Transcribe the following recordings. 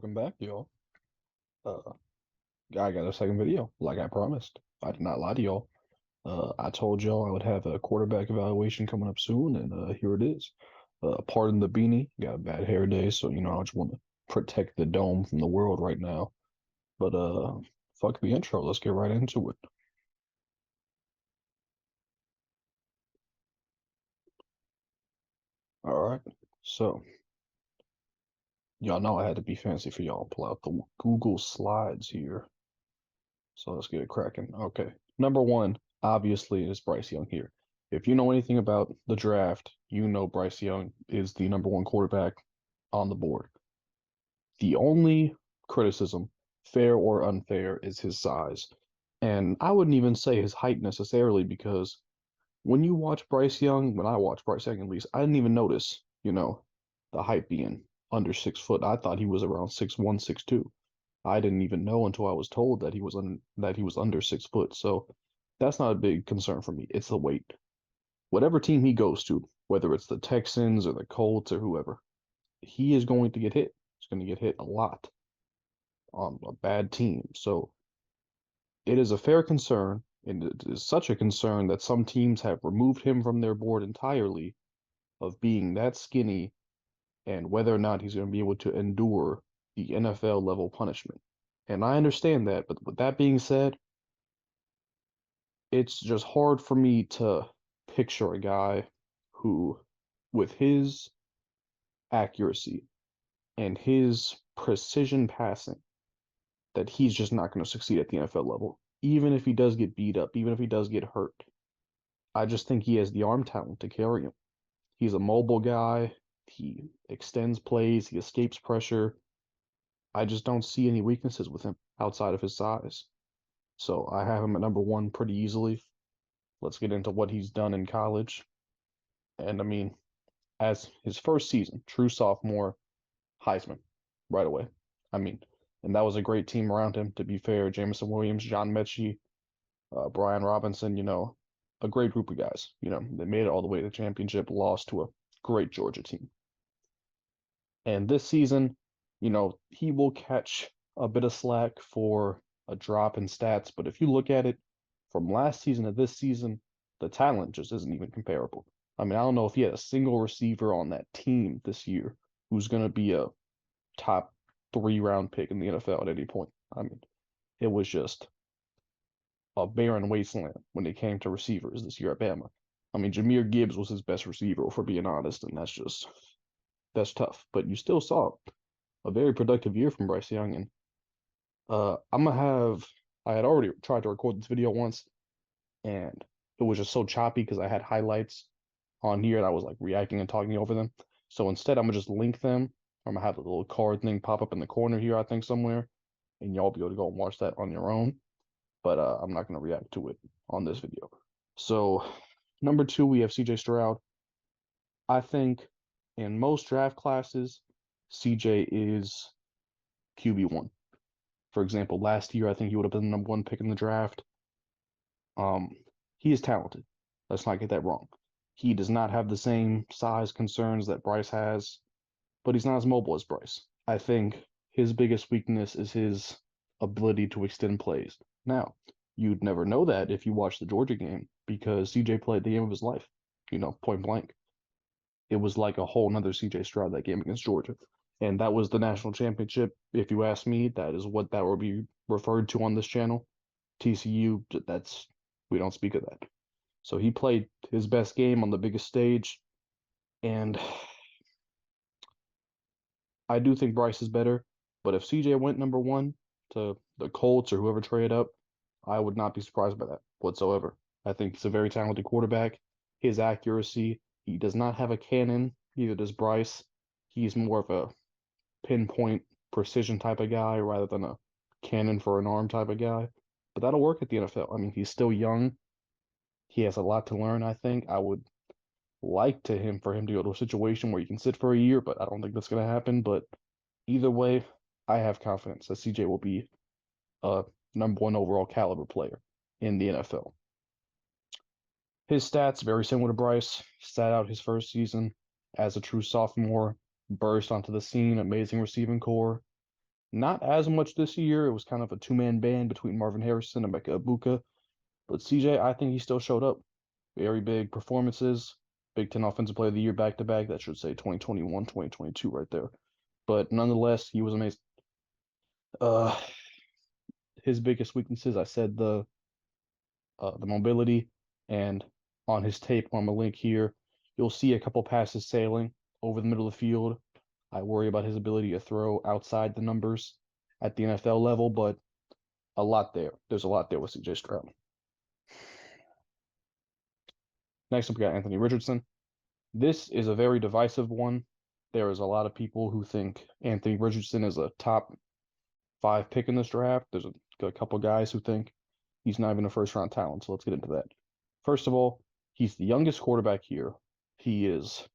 Welcome back, y'all. Uh, I got a second video, like I promised. I did not lie to y'all. I told y'all I would have a quarterback evaluation coming up soon, and here it is. Pardon the beanie, got a bad hair day, so I just want to protect the dome from the world right now. But fuck the intro. Let's get right into it. All right. So y'all know I had to be fancy for y'all. Pull out the Google Slides here. So let's get it cracking. Okay. Number one, obviously, is Bryce Young here. If you know anything about the draft, you know Bryce Young is the number one quarterback on the board. The only criticism, fair or unfair, is his size. And I wouldn't even say his height necessarily, because when you watch Bryce Young, when I watch Bryce Young at least, I didn't even notice, the height being under 6 foot. I thought he was around 6'1", 6'2". I didn't even know until I was told that he was under 6 foot. So that's not a big concern for me. It's the weight. Whatever team he goes to, whether it's the Texans or the Colts or whoever, he is going to get hit. He's going to get hit a lot on a bad team. So it is a fair concern, and it is such a concern that some teams have removed him from their board entirely of being that skinny and whether or not he's going to be able to endure the NFL level punishment. And I understand that, but with that being said, it's just hard for me to picture a guy who, with his accuracy and his precision passing, that he's just not going to succeed at the NFL level. Even if he does get beat up, even if he does get hurt, I just think he has the arm talent to carry him. He's a mobile guy. He extends plays. He escapes pressure. I just don't see any weaknesses with him outside of his size. So I have him at number one pretty easily. Let's get into what he's done in college. And I mean, as his first season, true sophomore, Heisman right away. I mean, and that was a great team around him, to be fair. Jameson Williams, John Mechie, Brian Robinson, a great group of guys. They made it all the way to the championship, lost to a great Georgia team. And this season, he will catch a bit of slack for a drop in stats. But if you look at it from last season to this season, the talent just isn't even comparable. I mean, I don't know if he had a single receiver on that team this year who's going to be a top 3 round pick in the NFL at any point. I mean, it was just a barren wasteland when it came to receivers this year at Bama. I mean, Jahmyr Gibbs was his best receiver, for being honest, and that's tough. But you still saw a very productive year from Bryce Young, and I'm gonna have. I had already tried to record this video once, and it was just so choppy because I had highlights on here and I was like reacting and talking over them. So instead, I'm gonna just link them. I'm gonna have a little card thing pop up in the corner here, I think somewhere, and y'all be able to go and watch that on your own. But I'm not gonna react to it on this video. So number two, we have CJ Stroud. I think in most draft classes, CJ is QB1. For example, last year I think he would have been the number one pick in the draft. Um, he is talented. Let's not get that wrong. He does not have the same size concerns that Bryce has, but he's not as mobile as Bryce. I think his biggest weakness is his ability to extend plays. Now, you'd never know that if you watch the Georgia game because CJ played the game of his life, point blank. It was like a whole nother CJ Stroud that game against Georgia. And that was the national championship. If you ask me, that is what that will be referred to on this channel. TCU, we don't speak of that. So he played his best game on the biggest stage, and I do think Bryce is better. But if CJ went number one to the Colts or whoever traded up, I would not be surprised by that whatsoever. I think he's a very talented quarterback. His accuracy, he does not have a cannon, neither does Bryce. He's more of a pinpoint precision type of guy rather than a cannon for an arm type of guy. But that'll work at the NFL. I mean, he's still young. He has a lot to learn, I think. I would like for him to go to a situation where he can sit for a year, but I don't think that's going to happen. But either way, I have confidence that CJ will be a number one overall caliber player in the NFL. His stats very similar to Bryce. Sat out his first season as a true sophomore, burst onto the scene, amazing receiving core. Not as much this year. It was kind of a two-man band between Marvin Harrison and Emeka Egbuka. But CJ, I think he still showed up. Very big performances. Big Ten Offensive Player of the Year back to back. That should say 2021, 2022 right there. But nonetheless, he was amazing. Uh, his biggest weaknesses, I said the mobility, and on his tape on the link here, you'll see a couple passes sailing over the middle of the field. I worry about his ability to throw outside the numbers at the NFL level, but a lot there. There's a lot there with CJ Stroud. Next up, we got Anthony Richardson. This is a very divisive one. There is a lot of people who think Anthony Richardson is a top 5 pick in this draft. There's a couple guys who think he's not even a first round talent. So let's get into that. First of all, he's the youngest quarterback here. He is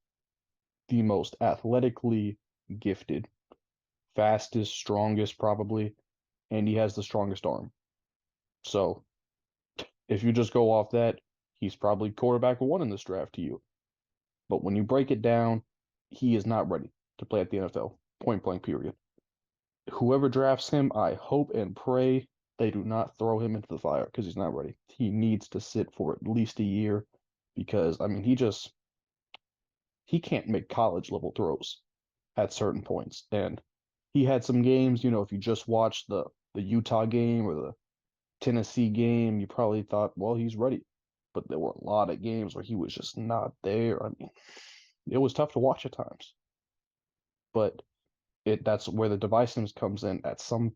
the most athletically gifted, fastest, strongest probably, and he has the strongest arm. So if you just go off that, he's probably quarterback 1 in this draft to you. But when you break it down, he is not ready to play at the NFL, point blank, period. Whoever drafts him, I hope and pray they do not throw him into the fire because he's not ready. He needs to sit for at least a year because, I mean, he can't make college level throws at certain points. And he had some games, if you just watched the Utah game or the Tennessee game, you probably thought, well, he's ready. But there were a lot of games where he was just not there. I mean, it was tough to watch at times. But that's where the divisiveness comes in. At some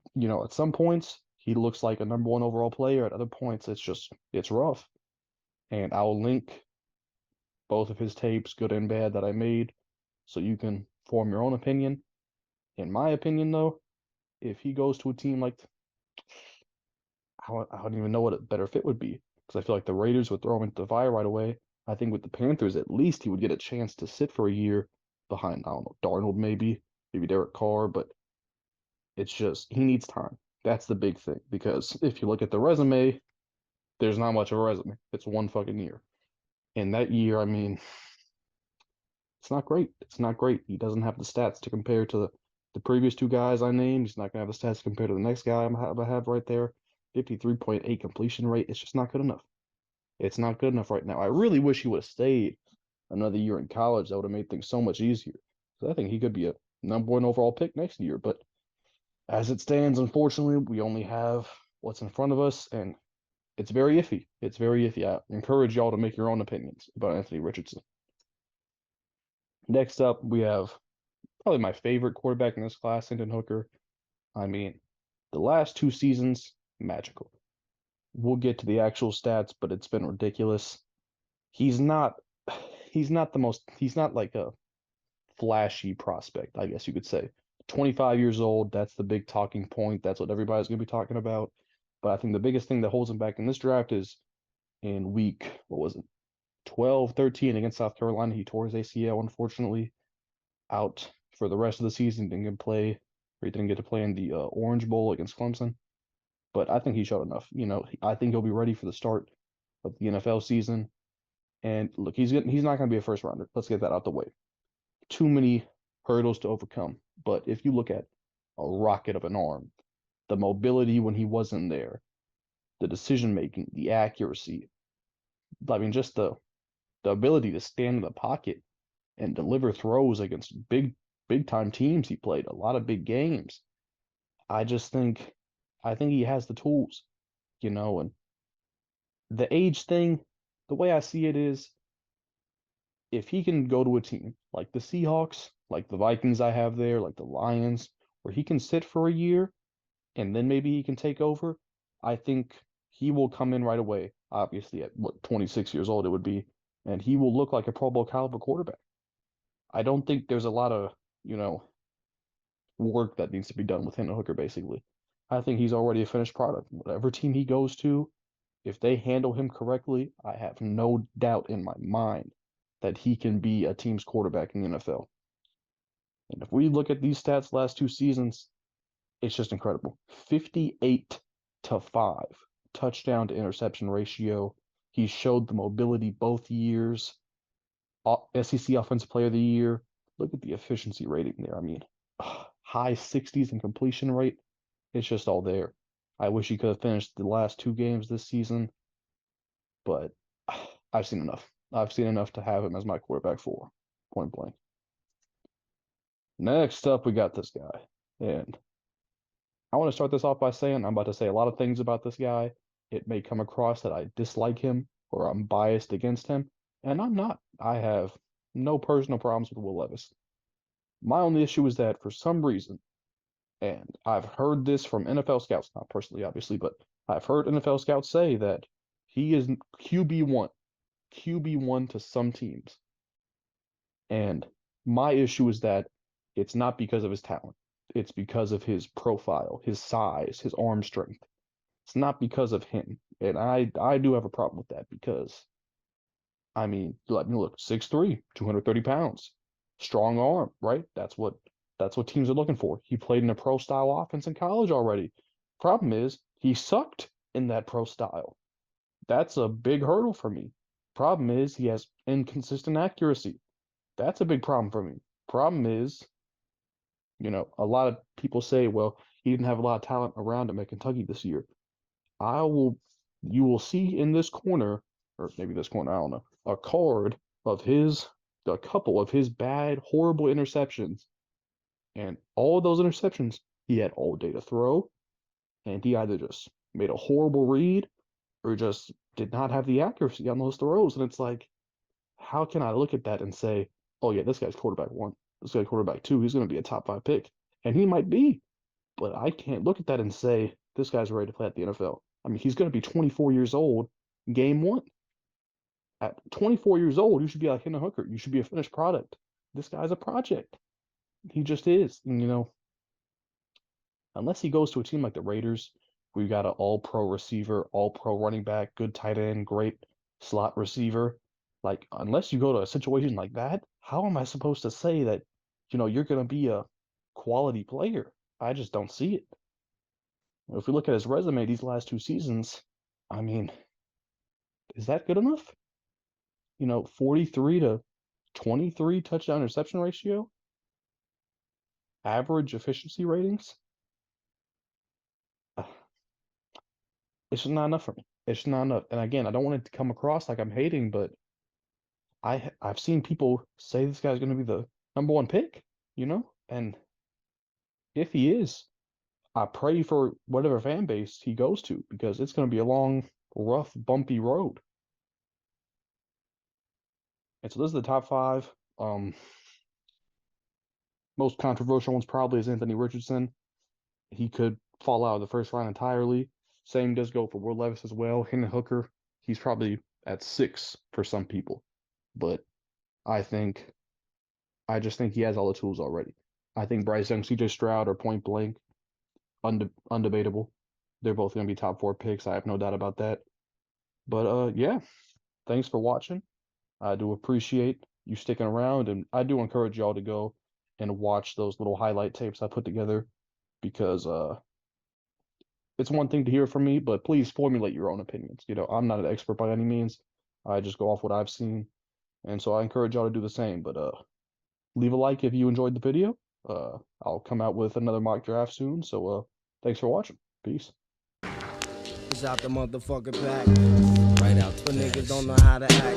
points, he looks like a number 1 overall player. At other points, it's rough. And I'll link both of his tapes, good and bad, that I made, so you can form your own opinion. In my opinion, though, if he goes to a team like, I don't even know what a better fit would be, because I feel like the Raiders would throw him into the fire right away. I think with the Panthers, at least he would get a chance to sit for a year behind, I don't know, Darnold maybe Derek Carr, but it's just he needs time. That's the big thing, because if you look at the resume, there's not much of a resume. It's 1 fucking year. And that year, I mean, it's not great. It's not great. He doesn't have the stats to compare to the previous 2 guys I named. He's not going to have the stats compared to the next guy I have right there. 53.8 completion rate. It's just not good enough. It's not good enough right now. I really wish he would have stayed another year in college. That would have made things so much easier. So I think he could be a number 1 overall pick next year. But as it stands, unfortunately, we only have what's in front of us, and it's very iffy. It's very iffy. I encourage y'all to make your own opinions about Anthony Richardson. Next up, we have probably my favorite quarterback in this class, Hendon Hooker. I mean, the last 2 seasons, magical. We'll get to the actual stats, but it's been ridiculous. He's not like a flashy prospect, I guess you could say. 25 years old, that's the big talking point. That's what everybody's going to be talking about. But I think the biggest thing that holds him back in this draft is in week, 12, 13 against South Carolina, he tore his ACL, unfortunately, out for the rest of the season. He didn't get to play in the Orange Bowl against Clemson. But I think he showed enough. I think he'll be ready for the start of the NFL season. And look, he's not going to be a first rounder. Let's get that out the way. Too many hurdles to overcome. But if you look at a rocket of an arm, the mobility when he wasn't there, the decision making, the accuracy, I mean, just the ability to stand in the pocket and deliver throws against big time teams. He played a lot of big games. I think he has the tools, and the age thing, the way I see it is, if he can go to a team like the Seahawks, like the Vikings I have there, like the Lions, where he can sit for a year and then maybe he can take over, I think he will come in right away, obviously at 26 years old it would be, and he will look like a Pro Bowl caliber quarterback. I don't think there's a lot of, work that needs to be done with Hendon Hooker, basically. I think he's already a finished product. Whatever team he goes to, if they handle him correctly, I have no doubt in my mind that he can be a team's quarterback in the NFL. And if we look at these stats last 2 seasons, it's just incredible. 58-5 touchdown to interception ratio. He showed the mobility both years. SEC Offensive Player of the Year. Look at the efficiency rating there. I mean, high 60s in completion rate. It's just all there. I wish he could have finished the last 2 games this season, but I've seen enough. I've seen enough to have him as my quarterback 4, point blank. Next up, we got this guy. And I want to start this off by saying I'm about to say a lot of things about this guy. It may come across that I dislike him or I'm biased against him, and I'm not. I have no personal problems with Will Levis. My only issue is that for some reason, and I've heard this from NFL scouts, not personally, obviously, but I've heard NFL scouts say that he is QB1 to some teams. And my issue is that it's not because of his talent. It's because of his profile, his size, his arm strength. It's not because of him. And I do have a problem with that because, I mean, let me look, 6'3", 230 pounds, strong arm, right? That's what teams are looking for. He played in a pro style offense in college already. Problem is, he sucked in that pro style. That's a big hurdle for me. Problem is, he has inconsistent accuracy. That's a big problem for me. Problem is, a lot of people say, well, he didn't have a lot of talent around him at Kentucky this year. You will see in this corner, or maybe this corner, I don't know, a couple of his bad, horrible interceptions. And all of those interceptions, he had all day to throw, and he either just made a horrible read or just did not have the accuracy on those throws. And it's like, how can I look at that and say, oh yeah, this guy's quarterback 1, this guy's quarterback 2, he's going to be a top 5 pick. And he might be, but I can't look at that and say, this guy's ready to play at the NFL. I mean, he's going to be 24 years old game 1. At 24 years old, you should be like Hendon Hooker. You should be a finished product. This guy's a project. He just is. And, unless he goes to a team like the Raiders, we've got an all-pro receiver, all-pro running back, good tight end, great slot receiver. Like, unless you go to a situation like that, how am I supposed to say that, you're going to be a quality player? I just don't see it. If we look at his resume these last 2 seasons, I mean, is that good enough? 43 to 23 touchdown interception ratio, average efficiency ratings. It's just not enough for me. It's just not enough. And again, I don't want it to come across like I'm hating, but I've seen people say this guy's going to be the number 1 pick, and if he is, I pray for whatever fan base he goes to because it's going to be a long, rough, bumpy road. And so this is the top 5. Most controversial ones probably is Anthony Richardson. He could fall out of the first round entirely. Same does go for Will Levis as well. Hendon Hooker, he's probably at 6 for some people. But I just think he has all the tools already. I think Bryce Young, CJ Stroud are point blank, undebatable. They're both going to be top 4 picks. I have no doubt about that. But yeah, thanks for watching. I do appreciate you sticking around, and I do encourage y'all to go and watch those little highlight tapes I put together because it's one thing to hear from me, but please formulate your own opinions. I'm not an expert by any means. I just go off what I've seen. And so I encourage y'all to do the same. But leave a like if you enjoyed the video. I'll come out with another mock draft soon. So thanks for watching. Peace. It's out the motherfucking pack. Right out the niggas don't know how to act.